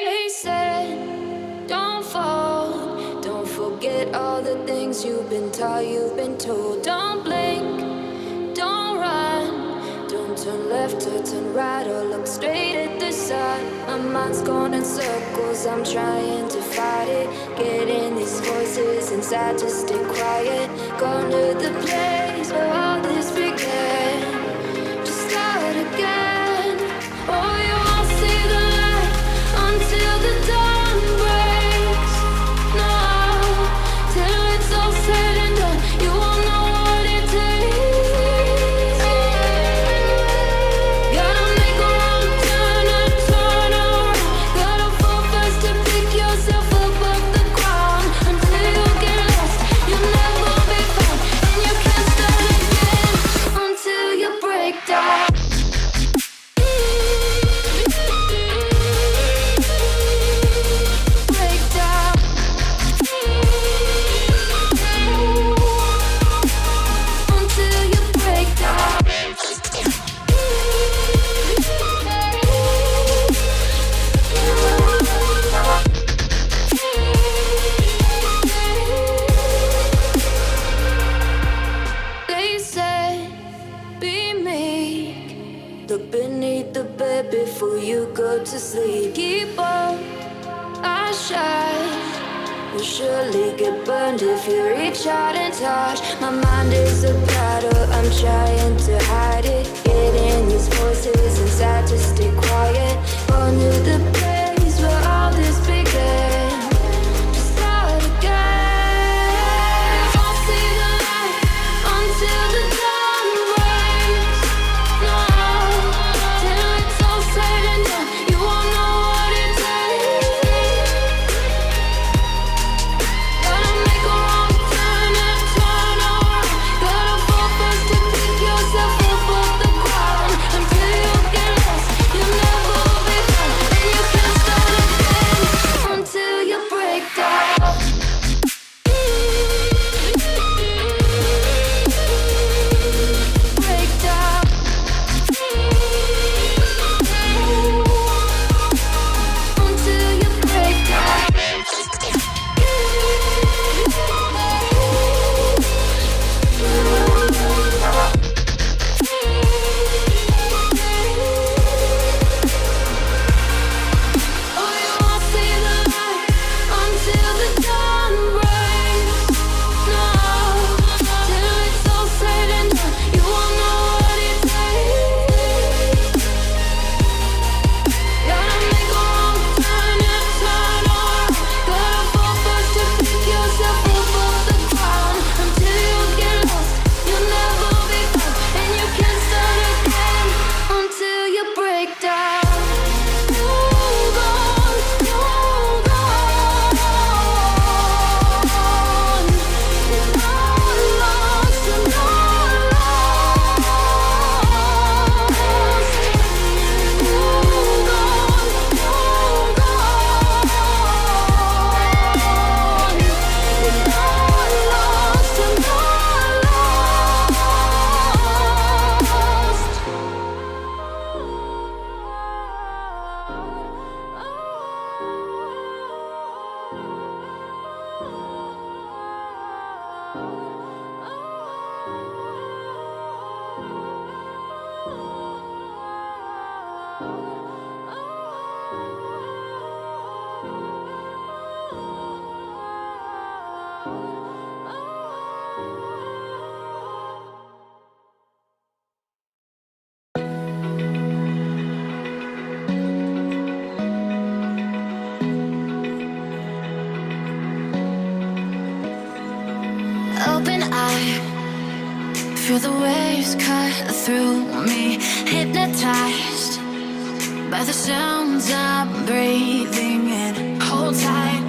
They said, don't fall, don't forget all the things you've been taught, you've been told. Don't blink, don't run, don't turn left or turn right or look straight at the sun. My mind's going in circles, I'm trying to fight it. Getting these voices inside to stay quiet. Gone to the place where all this began, to start again. Oh, you won't see the light until the dawn breaks. No, till it's all said and done, you won't know what it takes. Gotta make a wrong turn and turn around. Gotta fall fast to pick yourself up off the ground. Until you get lost, you'll never be found, and you can't start again until you break down. They said, be meek, look beneath the bed before you go to sleep. Keep on, I shine, will surely get burned if you reach out and touch. My mind is a battle, I'm trying to hide it. Getting these voices inside to stay quiet. On to the place where all this began, to start again. Won't see the light until the dawn breaks. No, till it's all said and done, you won't know what it takes. Gotta make a wrong turn and turn around. Gotta fall fast to pick waves cut through me, hypnotized by the sounds I'm breathing in. Hold tight,